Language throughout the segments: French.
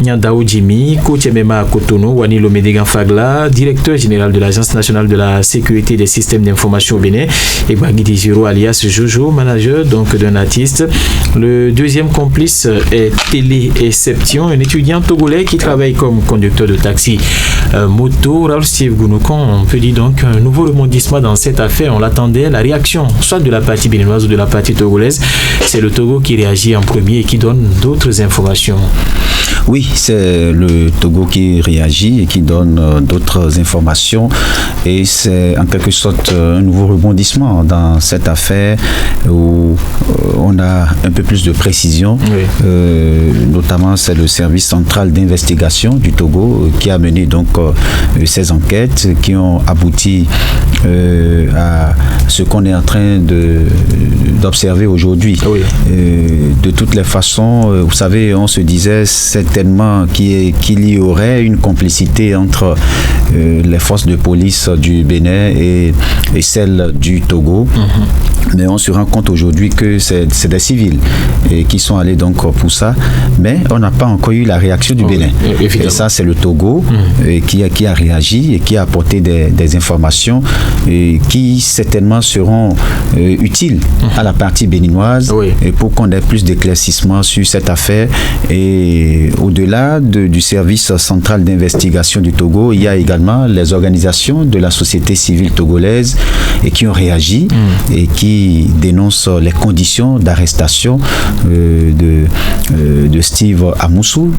Nyandao Jimmy, Kotiemema Kotono, Wani Lomedegan Fagla, directeur général de l'Agence nationale de la sécurité des systèmes d'information au Bénin, et Bagidi Giro alias Jojo, manager donc d'un artiste. Le deuxième complice est Télé Exception, un étudiant togolais qui travaille comme conducteur de taxi moto. Raoul Steve Gounoukan, on peut dire donc un nouveau rebondissement dans cette affaire. On l'attendait, la réaction soit de la partie béninoise ou de la partie togolaise. C'est le Togo qui réagit en premier et qui donne d'autres informations. Oui, c'est le Togo qui réagit et qui donne d'autres informations, et c'est en quelque sorte un nouveau rebondissement dans cette affaire où on a un peu plus de précision. Oui. Notamment c'est le service central d'investigation du Togo qui a mené donc ces enquêtes qui ont abouti à ce qu'on est en train d'observer aujourd'hui. Oui. De toutes les façons, vous savez, on se disait certainement qu'il y aurait une complicité entre les forces de police du Bénin et celles du Togo. Mm-hmm. Mais on se rend compte aujourd'hui que c'est des civils qui sont allés donc pour ça. Mais on n'a pas encore eu la réaction du Bénin. Et ça, c'est le Togo qui a réagi et qui a apporté des informations qui certainement seront utiles à la partie béninoise, oui, et pour qu'on ait plus d'éclaircissement sur cette affaire. Et au-delà du service central d'investigation du Togo, il y a également les organisations de la société civile togolaise et qui ont réagi et qui dénoncent les conditions d'arrestation de Steve Amoussou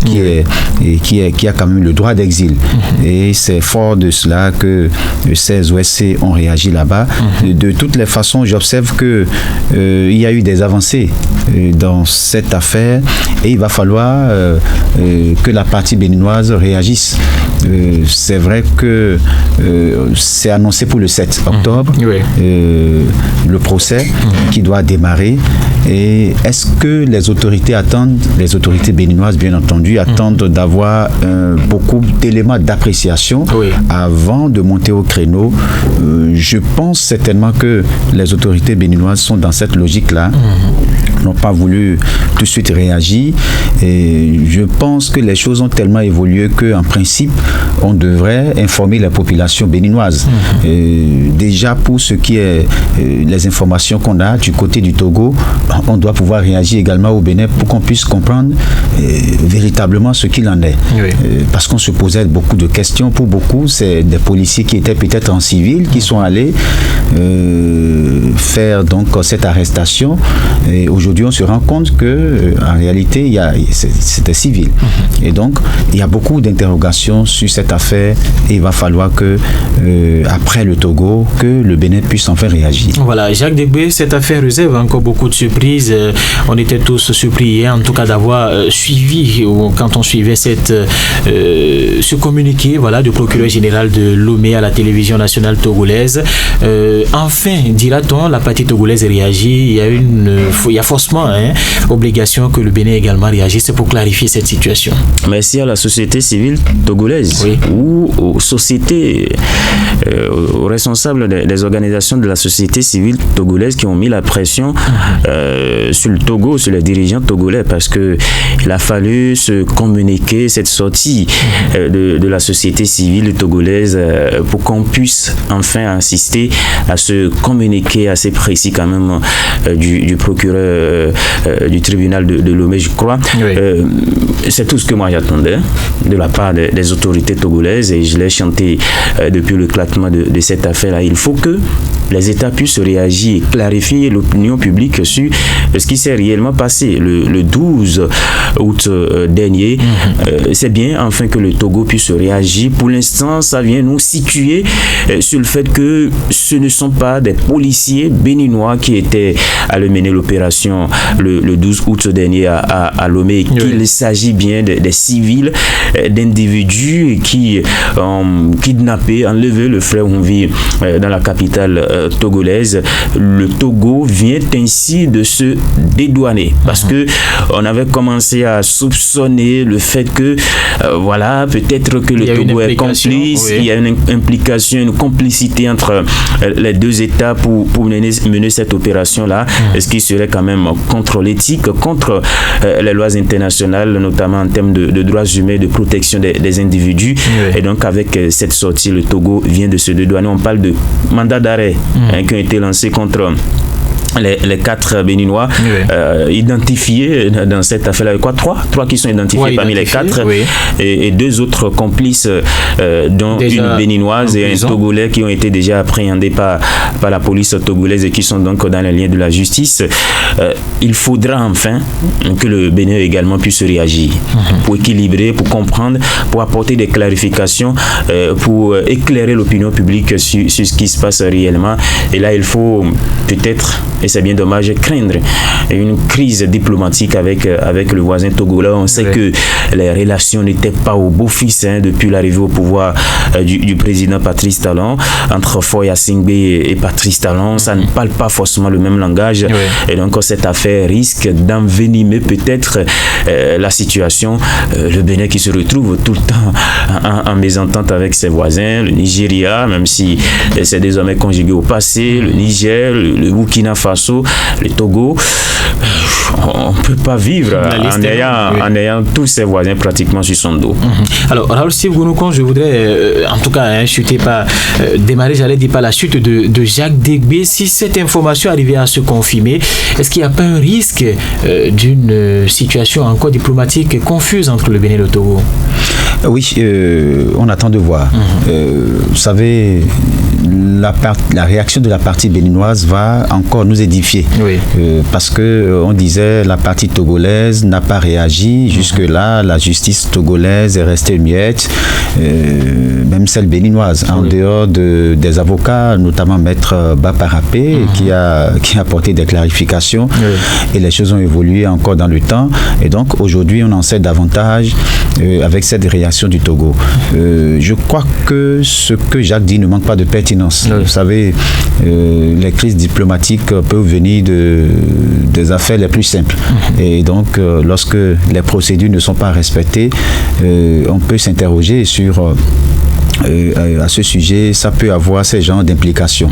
qui a quand même le droit d'exil. Et c'est fort de cela que ces OSC ont réagi là-bas. De toutes les façons, j'observe que il y a eu des avancées dans cette affaire et il va falloir que la partie béninoise réagisse. C'est vrai que c'est annoncé pour le 7 octobre, oui, le procès qui doit démarrer. Et est-ce que les autorités attendent, les autorités béninoises bien entendu, attendent d'avoir beaucoup d'éléments d'appréciation, oui, avant de monter au créneau? Je pense certainement que les autorités béninoises sont dans cette logique-là, n'ont pas voulu tout de suite réagir. Et je pense que les choses ont tellement évolué qu'en principe, on devrait informer la population béninoise. Déjà, pour ce qui est les informations qu'on a du côté du Togo, on doit pouvoir réagir également au Bénin pour qu'on puisse comprendre véritablement ce qu'il en est. Oui. Parce qu'on se posait beaucoup de questions. Pour beaucoup, c'est des policiers qui étaient peut-être en civil, qui sont allés faire donc cette arrestation. Et aujourd'hui, on se rend compte que en réalité, c'était civil. Et donc, il y a beaucoup d'interrogations sur cette affaire et il va falloir que, après le Togo, que le Bénin puisse enfin réagir. Voilà, Jacques Degbé, cette affaire réserve encore beaucoup de surprises. On était tous surpris hier, en tout cas, d'avoir suivi, quand on suivait ce communiqué, voilà, du procureur général de Lomé à la télévision nationale togolaise. Enfin, dira-t-on, la partie togolaise réagit. Il y a forcément obligation que le Bénin également réagisse pour clarifier cette situation. Merci à la société civile togolaise, oui, ou aux sociétés, aux responsables des organisations de la société civile togolaise qui ont mis la pression sur le Togo, sur les dirigeants togolais, parce que il a fallu se communiquer cette sortie de la société civile togolaise pour qu'on puisse enfin assister à ce communiqué assez précis quand même du procureur du tribunal de Lomé, je crois. Oui. C'est tout ce que moi j'attendais de la part des autorités togolaises et je l'ai chanté depuis l'éclatement de cette affaire-là. Il faut que les États puissent réagir et clarifier l'opinion publique sur ce qui s'est réellement passé le 12 août dernier. C'est bien enfin que le Togo puisse réagir. Pour l'instant, ça vient nous situer sur le fait que ce ne sont pas des policiers béninois qui étaient à mener l'opération le 12 août dernier à Lomé, qu'il s'agit bien des civils, d'individus qui ont kidnappé, enlevé le frère Oumvi dans la capitale togolaise. Le Togo vient ainsi de se dédouaner parce que on avait commencé à soupçonner le fait que voilà, peut-être que le Togo est complice, il y a une implication, une complicité entre les deux États pour mener cette opération-là, ce qui serait quand même contre l'éthique, contre les lois internationales, notamment en termes de droits humains, de protection des individus. Et donc, avec cette sortie, le Togo vient de se dédouaner. On parle de mandats d'arrêt qui ont été lancés contre les 4 Béninois identifiés dans cette affaire-là. Trois qui sont identifiés parmi les 4 et 2 autres complices, dont une Béninoise et un Togolais qui ont été déjà appréhendés par la police togolaise et qui sont donc dans les liens de la justice. Il faudra enfin que le Bénin également puisse réagir pour équilibrer, pour comprendre, pour apporter des clarifications, pour éclairer l'opinion publique sur ce qui se passe réellement. Et là, il faut peut-être, et c'est bien dommage, craindre une crise diplomatique avec le voisin togolais. On sait que les relations n'étaient pas au beau fixe depuis l'arrivée au pouvoir du président Patrice Talon. Entre Foy Assingbe et Patrice Talon, ça ne parle pas forcément le même langage. Et donc cette affaire risque d'envenimer peut-être la situation. Le Bénin qui se retrouve tout le temps en mésentente avec ses voisins, le Nigeria, même si c'est désormais conjugué au passé, le Niger, le Burkina Faso, le Togo. On ne peut pas vivre en ayant tous ses voisins pratiquement sur son dos. Alors, Raoul Steve Gounoucon, je voudrais en tout cas démarrer, j'allais dire, par la chute de Jacques Degbe. Si cette information arrivait à se confirmer, est-ce qu'il n'y a pas un risque d'une situation encore diplomatique confuse entre le Bénin et le Togo? Oui, on attend de voir. Vous savez, la réaction de la partie béninoise va encore nous édifier. Parce qu'on disait la partie togolaise n'a pas réagi. Jusque-là, la justice togolaise est restée muette, même celle béninoise, en dehors des avocats, notamment Maître Baparapé, qui a apporté des clarifications. Et les choses ont évolué encore dans le temps. Et donc, aujourd'hui, on en sait davantage avec cette réaction du Togo. Je crois que ce que Jacques dit ne manque pas de pertinence. Vous savez, les crises diplomatiques peuvent venir des affaires les plus simples. Et donc, lorsque les procédures ne sont pas respectées, on peut s'interroger sur... à ce sujet, ça peut avoir ces genres d'implications.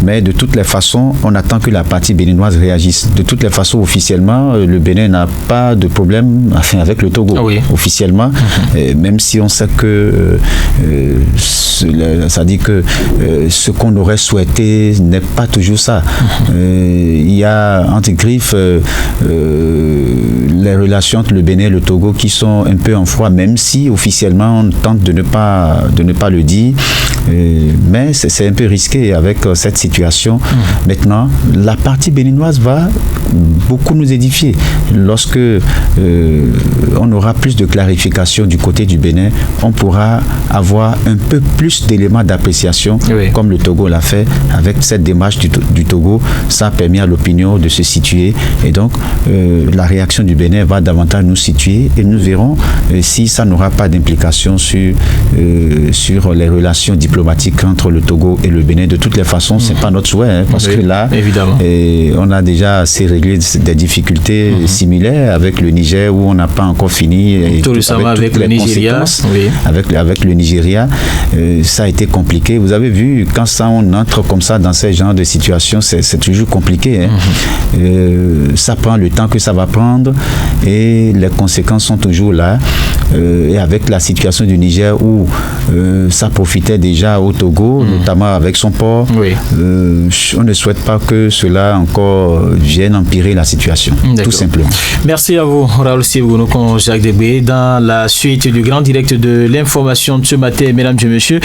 Mais de toutes les façons, on attend que la partie béninoise réagisse. De toutes les façons, officiellement, le Bénin n'a pas de problème avec le Togo. Officiellement, même si on sait que ça dit que ce qu'on aurait souhaité n'est pas toujours ça. Il y a entre griffes les relations entre le Bénin et le Togo qui sont un peu en froid, même si officiellement on tente de ne pas le dire, mais c'est un peu risqué avec cette situation. Maintenant, la partie béninoise va beaucoup nous édifier. Lorsque on aura plus de clarification du côté du Bénin, on pourra avoir un peu plus d'éléments d'appréciation, comme le Togo l'a fait avec cette démarche du Togo. Ça a permis à l'opinion de se situer, et donc la réaction du Bénin va davantage nous situer, et nous verrons si ça n'aura pas d'implication sur les relations diplomatiques entre le Togo et le Bénin. De toutes les façons, c'est pas notre souhait, parce que là, on a déjà assez réglé des difficultés similaires avec le Niger, où on n'a pas encore fini. Tout récemment avec le Nigeria. Avec le Nigeria, ça a été compliqué. Vous avez vu, quand on entre comme ça dans ce genre de situation, c'est toujours compliqué. Ça prend le temps que ça va prendre, et les conséquences sont toujours là. Et avec la situation du Niger, où ça profitait déjà au Togo, notamment avec son port. On ne souhaite pas que cela encore vienne empirer la situation, tout simplement. Merci à vous, Raoul Steve Gounoucon, Jacques Degbe. Dans la suite du grand direct de l'information de ce matin, mesdames et messieurs,